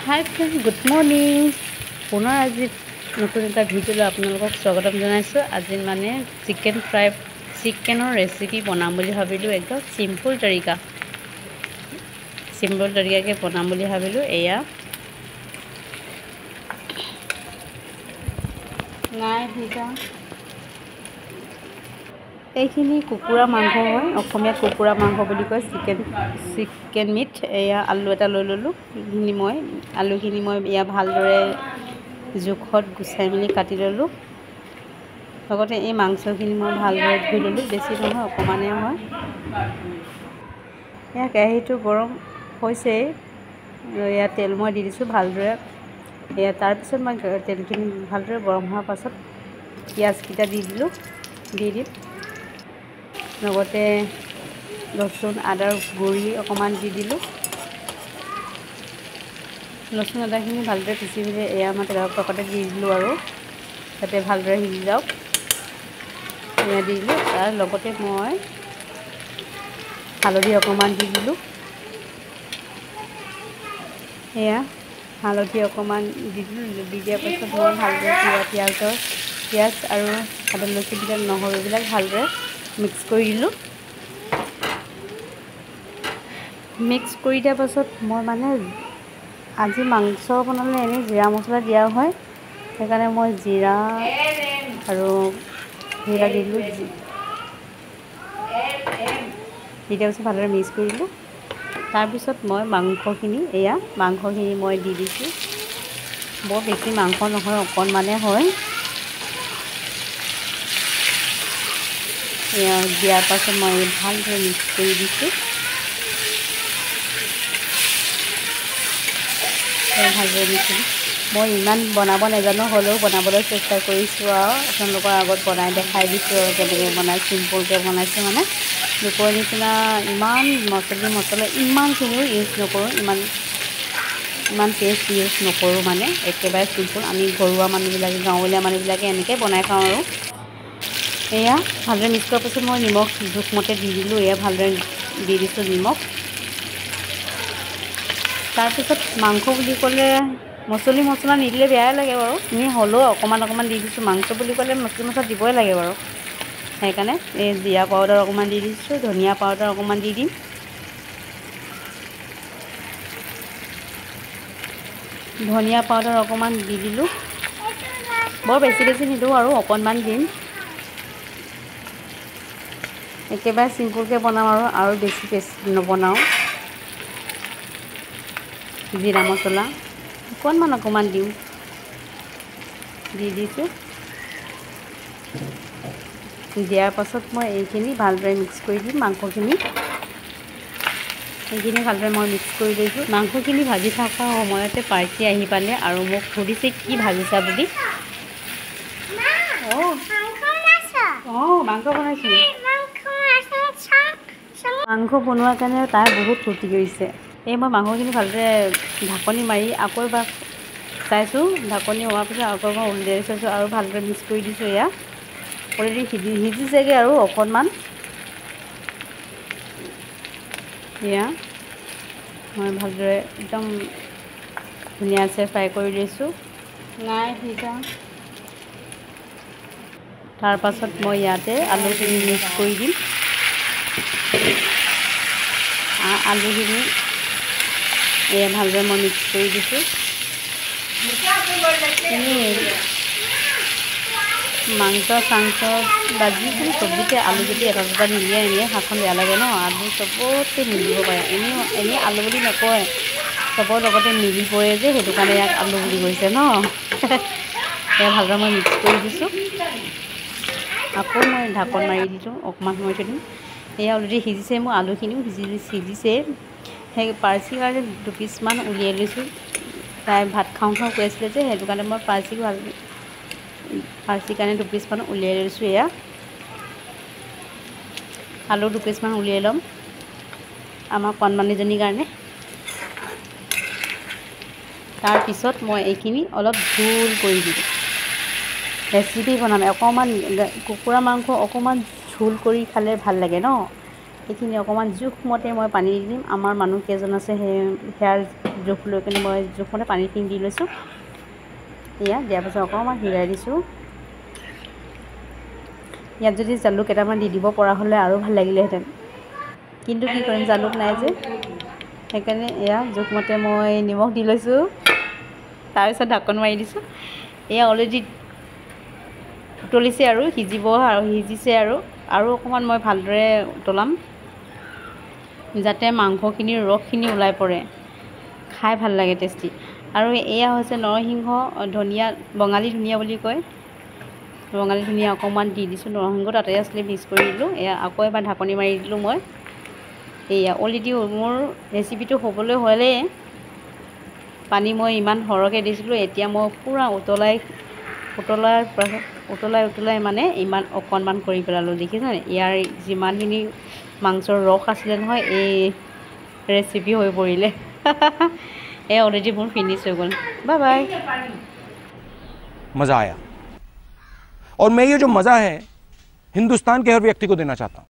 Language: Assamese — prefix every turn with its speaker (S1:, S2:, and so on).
S1: हाय फ्रेंड गुड मर्निंग पुनः आज नतुन एटा भिडिओ आपनालोকক स्वागतम जनाइছো। आज माने चिकेনৰ रेसिपि बनाम বুলি ভাবিলো। एकदम सिम्पल तरीका के बनाम বুলি ভাবিলো। एया নাই ভিজা এইখিনি কুকুৰা মাংস হয়, অসমীয়া কুকুৰা মাংস বুলি কয়, চিকেন মিট। এয়া আলু এটা লৈ ললো। আলুখিনি মই এয়া ভালদৰে জোখত গুছাই মেলি কাটি ললো। লগতে এই মাংসখিনি মই ভালদৰে ধুই ললো, বেছি নহয় অকমানে হয়। এয়া কেৰাহীটো গৰম হৈছে, এয়া তেল মই দি দিছোঁ ভালদৰে। এয়া তাৰপিছত মই তেলখিনি ভালদৰে গৰম হোৱাৰ পাছত পিঁয়াজকেইটা দি দিলোঁ। দিম লগতে লচুন আদাৰ গুড়ি অকণমান দি দিলোঁ। লচুন আদাখিনি ভালদৰে পিচি মেলি এয়া মই তেলৰ পকাতে দি দিলোঁ আৰু যাতে ভালদৰে সিজি যাওক। এয়া দি দিলোঁ। তাৰ লগতে মই হালধি অকণমান দি দিলোঁ। এয়া হালধি অকণমান দি দিলোঁ। দি দিয়াৰ পাছত মই ভালদৰে পিঁয়াজ আৰু আদা লচুন নহৰুবিলাক ভালদৰে মিক্স কৰি দিলোঁ। মিক্স কৰি দিয়াৰ পাছত মই মানে আজি মাংস বনালে এনেই জিৰা মছলা দিয়া হয়, সেইকাৰণে মই জিৰা আৰু সেইবিলাক দি দিলোঁ। দি দিয়াৰ পাছত ভালদৰে মিক্স কৰি দিলোঁ। তাৰপিছত মই মাংসখিনি মই দি দিছোঁ। বৰ বেছি মাংস নহয়, অকণমানে হয়। দিয়াৰ পাছত মই ভালদৰে মিক্স কৰি দিছোঁ। ভালদৰে মিক্স কৰি মই ইমান বনাব নাজানো, হ'লেও বনাবলৈ চেষ্টা কৰিছোঁ আৰু আপোনালোকৰ আগত বনাই দেখাই দিছোঁ আৰু কেনেকৈ বনাই চিম্পলকৈ বনাইছোঁ। মানে লোকৰ নিচিনা ইমান মছলা ইমানখিনিও ইউজ নকৰোঁ, ইমান পেষ্ট ইউজ নকৰোঁ। মানে একেবাৰে চিম্পল, আমি ঘৰুৱা মানুহবিলাকে গাঁৱলীয়া মানুহবিলাকে এনেকৈ বনাই খাওঁ আৰু। এয়া ভালদৰে মিক্স কৰাৰ পাছত মই নিমখ জোখমতে দি দিলোঁ। এয়া ভালদৰে দি দিছোঁ নিমখ। তাৰপিছত মাংস বুলি ক'লে মছলা নিদিলে বেয়াই লাগে বাৰু, এনেই হ'লেও অকণমান দি দিছোঁ। মাংস বুলি ক'লে মছলা দিবই লাগে বাৰু, সেইকাৰণে এই জিৰা পাউডাৰ অকণমান দি দিছোঁ, ধনিয়া পাউডাৰ অকণমান দি দিম। ধনিয়া পাউডাৰ অকণমান দি দিলোঁ। বৰ বেছি নিদিওঁ আৰু অকণমান দিম। একেবাৰে চিম্পুলকৈ বনাওঁ আৰু বেছি পেষ্ট নবনাওঁ। জিৰা মছলা অকণমান দিওঁ, দি দিছোঁ। দিয়াৰ পাছত মই এইখিনি ভালদৰে মিক্স কৰি দিম। এইখিনি ভালদৰে মই মিক্স কৰি লৈছোঁ। মাংসখিনি ভাজি থকা সময়তে পাৰ্চি আহি পালে আৰু মোক সুধিছে কি ভাজিছা বুলি। মাংস বনাইছোঁ। মাংস বনোৱাৰ কাৰণে তাই বহুত ফূৰ্তি কৰিছে। মই মাংসখিনি ভালদৰে ঢাকনি মাৰি আকৌ এবাৰ চাইছোঁ। ঢাকনি হোৱাৰ পিছত আকৌ এবাৰ উলিয়াই চাইছোঁ আৰু ভালদৰে মিক্স কৰি দিছোঁ। এয়া অলৰেডি সিজিছেগৈ আৰু অকণমান। এয়া মই ভালদৰে একদম ধুনীয়াকৈ ফ্ৰাই কৰি লৈছোঁ। নাই সিজা। তাৰপাছত মই ইয়াতে আলুখিনি মিক্স কৰি দিম। আলুখিনি এয়া ভালদৰে মই মিক্স কৰি দিছোঁ। মাংস বা যিকোনো চব্জিতে আলু যদি এটা দুটা নিদিয়ে এনেই শাকখন বেয়া লাগে ন। আলু চবতে মিলিব পাৰে, এনেই আলু বুলি নকয়, চবৰ লগতে মিলি পৰে যে, সেইটো কাৰণে ইয়াক আলু বুলি কৈছে ন। এয়া ভালদৰে মই মিক্স কৰি দিছোঁ। আকৌ মই ঢাকন মাৰি দিছোঁ, অকণমান সময় থৈ দিম। এয়া অলৰেডি সিজিছে, মোৰ আলুখিনিও সিজিছে। সেই পাৰ্চিৰ কাৰণে 2 পিচমান উলিয়াই লৈছোঁ। তাই ভাত খাওঁ কৈ আছিলে যে, সেইটো কাৰণে মই পাৰ্চিৰ কাৰণে 2 পিচমান উলিয়াই লৈছোঁ। এয়া আলু 2 পিচমান উলিয়াই ল'ম আমাৰ কণমানিজনীৰ কাৰণে। তাৰপিছত মই এইখিনি অলপ জোল কৰি দিম। ৰেচিপি বনাম অকণমান, কুকুৰা মাংস অকণমান জোল কৰি খালে ভাল লাগে ন। এইখিনি অকণমান জোখমতে মই পানী দি দিম। আমাৰ মানুহ কেইজন আছে সেয়াৰ জোখ লৈ কিনে মই জোখমতে পানীখিনি দি লৈছোঁ। এয়া দিয়াৰ পাছত অকণমান হিৰাই দিছোঁ। ইয়াত যদি জালুক কেইটামান দি দিব পৰা হ'লে আৰু ভাল লাগিলেহেঁতেন, কিন্তু কি কৰিম জালুক নাই যে, সেইকাৰণে এয়া জোখমতে মই নিমখ দি লৈছোঁ। তাৰপিছত ঢাকোন মাৰি দিছোঁ। এয়া অলৰেডি উতলিছে আৰু সিজিব আৰু সিজিছে আৰু অকণমান মই ভালদৰে উতলাম যাতে মাংসখিনিৰ ৰসখিনি ওলাই পৰে, খাই ভাল লাগে টেষ্টি। আৰু এয়া হৈছে নৰসিংহ, ধনিয়া, বঙালী ধনিয়া বুলি কয়, বঙালী ধনিয়া অকণমান দি দিছোঁ। নৰসিংহ তাতে আছিলে, মিক্স কৰি দিলোঁ। এয়া আকৌ এবাৰ ঢাকনি মাৰি দিলোঁ মই। এয়া অলৰেডি মোৰ ৰেচিপিটো হ'বলৈ হ'লেই, পানী মই ইমান সৰহকৈ দিছিলোঁ। এতিয়া মই পূৰা উতলাই মানে ইমান অকণমান কৰি পেলালোঁ, দেখিছেনে? ইয়াৰ যিমানখিনি মাংসৰ ৰস আছিলে নহয়, এই ৰেচিপি হৈ পৰিলে। এয়া অলৰেডি মোৰ ফিনিছ হৈ গ'ল। Bye bye.
S2: मज़ा आया और मैं ये जो मज़ा है हिंदुस्तान के हर व्यक्ति को देना चाहता हूँ।